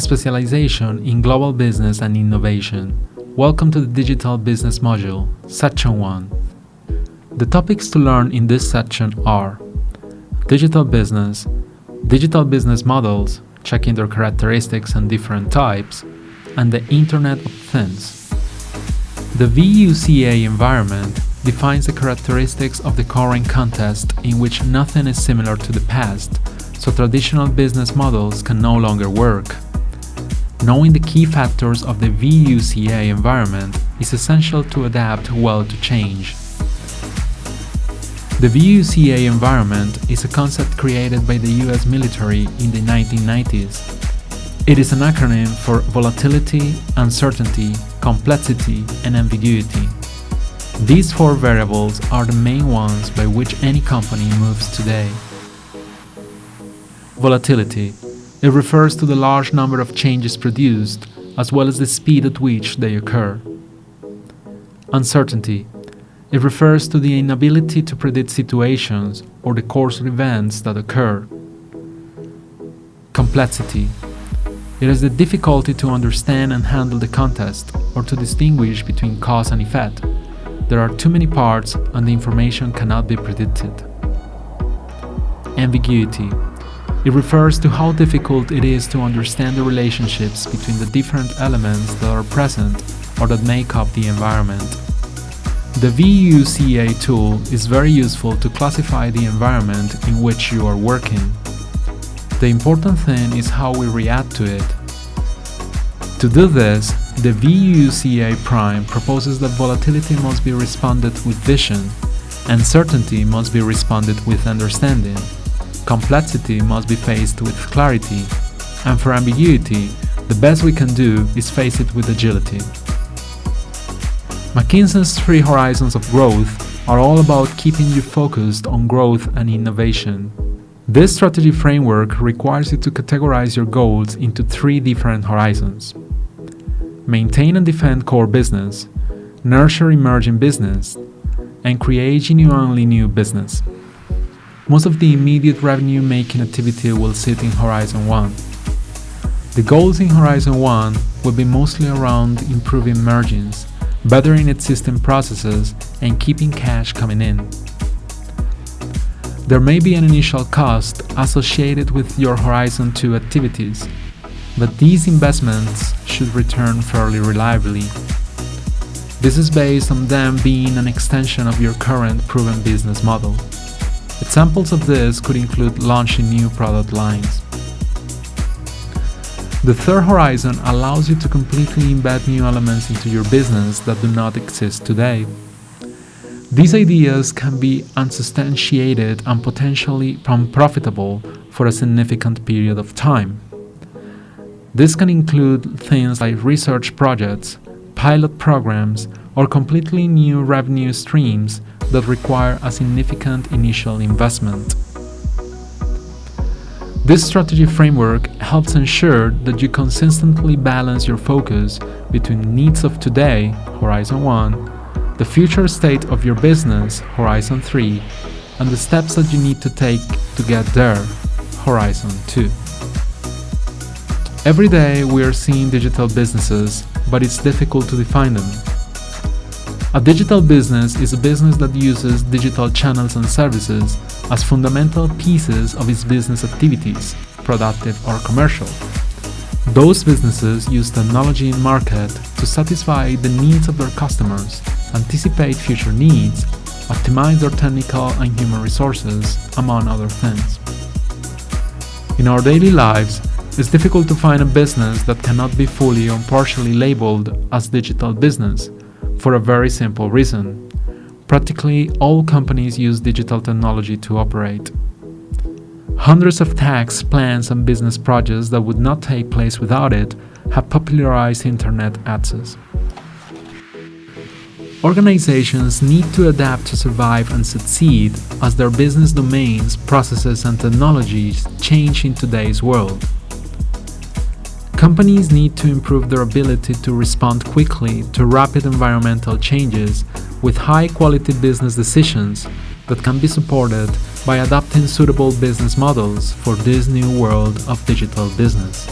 a specialization in global business and innovation. Welcome to the Digital Business Module, Section 1. The topics to learn in this section are digital business models, checking their characteristics and different types, and the Internet of Things. The Vuca Environment defines the characteristics of the current context in which nothing is similar to the past, so traditional business models can no longer work. Knowing the key factors of the Vuca environment is essential to adapt well to change. The Vuca environment is a concept created by the US military in the 1990s. It is an acronym for volatility, uncertainty, complexity, and ambiguity. These four variables are the main ones by which any company moves today. Volatility. It refers to the large number of changes produced, as well as the speed at which they occur. Uncertainty. It refers to the inability to predict situations or the course of events that occur. Complexity. It is the difficulty to understand and handle the context or to distinguish between cause and effect. There are too many parts and the information cannot be predicted. Ambiguity. It refers to how difficult it is to understand the relationships between the different elements that are present or that make up the environment. The Vuca tool is very useful to classify the environment in which you are working. The important thing is how we react to it. To do this, the Vuca prime proposes that volatility must be responded with vision, uncertainty must be responded with understanding, complexity must be faced with clarity, and for ambiguity, the best we can do is face it with agility. McKinsey's 3 horizons of growth are all about keeping you focused on growth and innovation. This strategy framework requires you to categorize your goals into 3 different horizons. Maintain and defend core business, nurture emerging business, and create genuinely new business. Most of the immediate revenue-making activity will sit in Horizon 1. The goals in Horizon 1 will be mostly around improving margins, bettering existing processes, and keeping cash coming in. There may be an initial cost associated with your Horizon 2 activities, but these investments should return fairly reliably. This is based on them being an extension of your current proven business model. Examples of this could include launching new product lines. The third horizon allows you to completely embed new elements into your business that do not exist today. These ideas can be unsubstantiated and potentially unprofitable for a significant period of time. This can include things like research projects, pilot programs, or completely new revenue streams that require a significant initial investment. This strategy framework helps ensure that you consistently balance your focus between needs of today, Horizon 1, the future state of your business, Horizon 3, and the steps that you need to take to get there, Horizon 2. Every day we are seeing digital businesses, but it's difficult to define them. A digital business is a business that uses digital channels and services as fundamental pieces of its business activities, productive or commercial. Those businesses use technology in market to satisfy the needs of their customers, anticipate future needs, optimize their technical and human resources, among other things. In our daily lives, it's difficult to find a business that cannot be fully or partially labeled as digital business, for a very simple reason. Practically all companies use digital technology to operate. Hundreds of tax plans and business projects that would not take place without it have popularized internet access. Organizations need to adapt to survive and succeed as their business domains, processes, and technologies change in today's world. Companies need to improve their ability to respond quickly to rapid environmental changes with high-quality business decisions that can be supported by adopting suitable business models for this new world of digital business.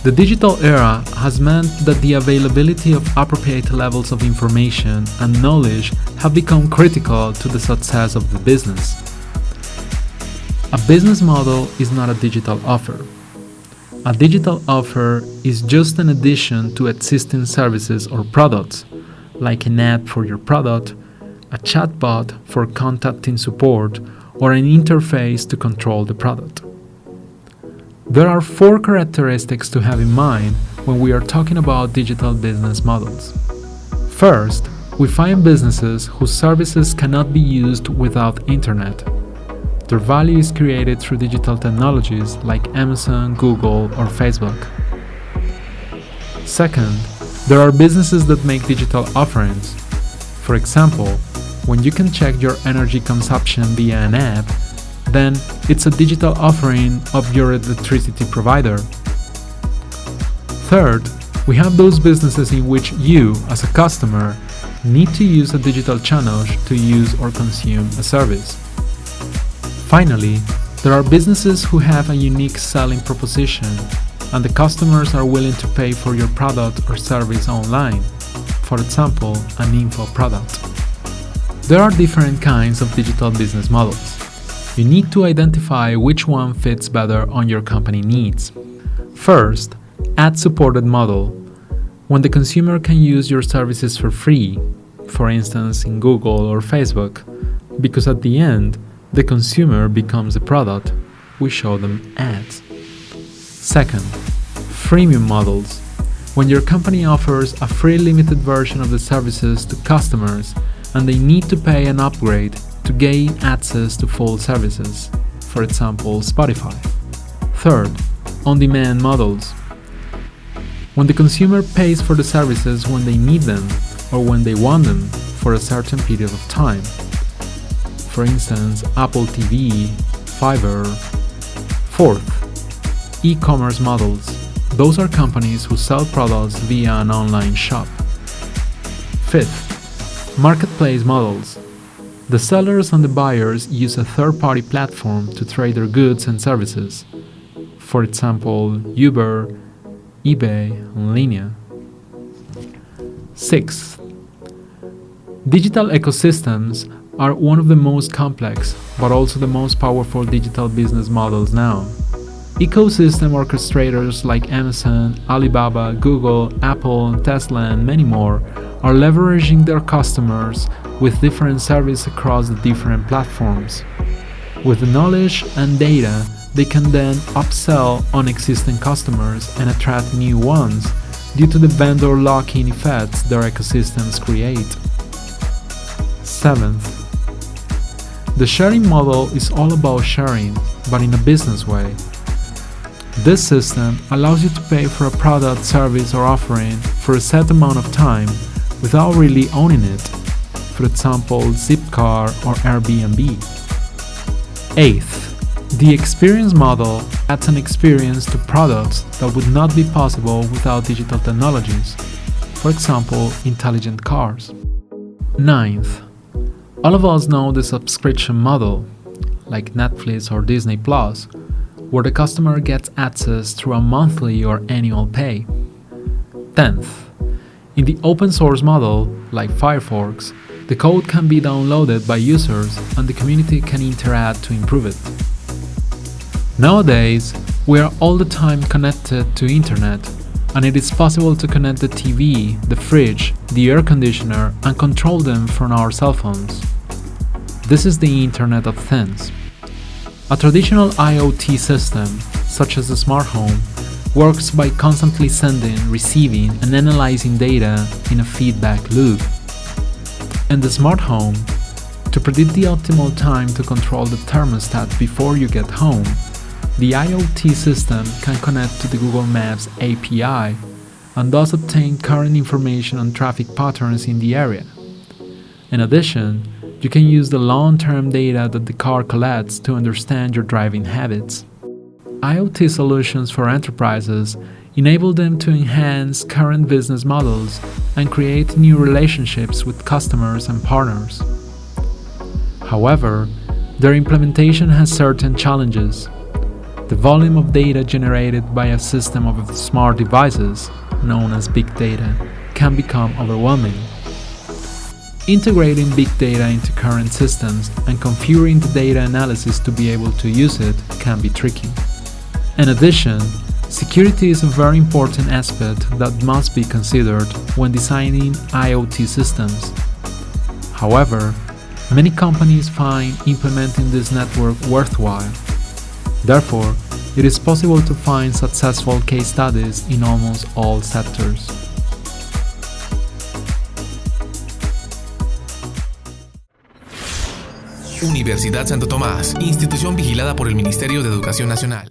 The digital era has meant that the availability of appropriate levels of information and knowledge have become critical to the success of the business. A business model is not a digital offer. A digital offer is just an addition to existing services or products, like an app for your product, a chatbot for contacting support, or an interface to control the product. There are 4 characteristics to have in mind when we are talking about digital business models. First, we find businesses whose services cannot be used without internet. Their value is created through digital technologies like Amazon, Google, or Facebook. Second, there are businesses that make digital offerings. For example, when you can check your energy consumption via an app, then it's a digital offering of your electricity provider. Third, we have those businesses in which you, as a customer, need to use a digital channel to use or consume a service. Finally, there are businesses who have a unique selling proposition, and the customers are willing to pay for your product or service online, for example, an info product. There are different kinds of digital business models. You need to identify which one fits better on your company needs. First, ad-supported model, when the consumer can use your services for free, for instance in Google or Facebook, because at the end, the consumer becomes the product, we show them ads. Second, freemium models, when your company offers a free limited version of the services to customers and they need to pay an upgrade to gain access to full services, for example Spotify. Third, on-demand models, when the consumer pays for the services when they need them or when they want them for a certain period of time. For instance, Apple TV, Fiverr. Fourth, e-commerce models, those are companies who sell products via an online shop. Fifth, marketplace models. The sellers and the buyers use a third-party platform to trade their goods and services. For example, Uber, eBay, and Linea. Sixth, digital ecosystems are one of the most complex, but also the most powerful digital business models now. Ecosystem orchestrators like Amazon, Alibaba, Google, Apple, Tesla, and many more are leveraging their customers with different services across the different platforms. With the knowledge and data, they can then upsell on existing customers and attract new ones due to the vendor lock-in effects their ecosystems create. Seventh, the sharing model is all about sharing, but in a business way. This system allows you to pay for a product, service, or offering for a set amount of time without really owning it. For example, Zipcar or Airbnb. Eighth, the experience model adds an experience to products that would not be possible without digital technologies. For example, intelligent cars. Ninth, all of us know the subscription model, like Netflix or Disney Plus, where the customer gets access through a monthly or annual pay. 10th, in the open source model, like Firefox, the code can be downloaded by users and the community can interact to improve it. Nowadays, we are all the time connected to internet, and it is possible to connect the TV, the fridge, the air conditioner, and control them from our cell phones. This is the Internet of Things. A traditional IoT system, such as a smart home, works by constantly sending, receiving, and analyzing data in a feedback loop. In the smart home, to predict the optimal time to control the thermostat before you get home, the IoT system can connect to the Google Maps API and thus obtain current information on traffic patterns in the area. In addition, you can use the long-term data that the car collects to understand your driving habits. IoT solutions for enterprises enable them to enhance current business models and create new relationships with customers and partners. However, their implementation has certain challenges. The volume of data generated by a system of smart devices, known as big data, can become overwhelming. Integrating big data into current systems and configuring the data analysis to be able to use it can be tricky. In addition, security is a very important aspect that must be considered when designing IoT systems. However, many companies find implementing this network worthwhile. Therefore, it is possible to find successful case studies in almost all sectors. Universidad Santo Tomás, institución vigilada por el Ministerio de Educación Nacional.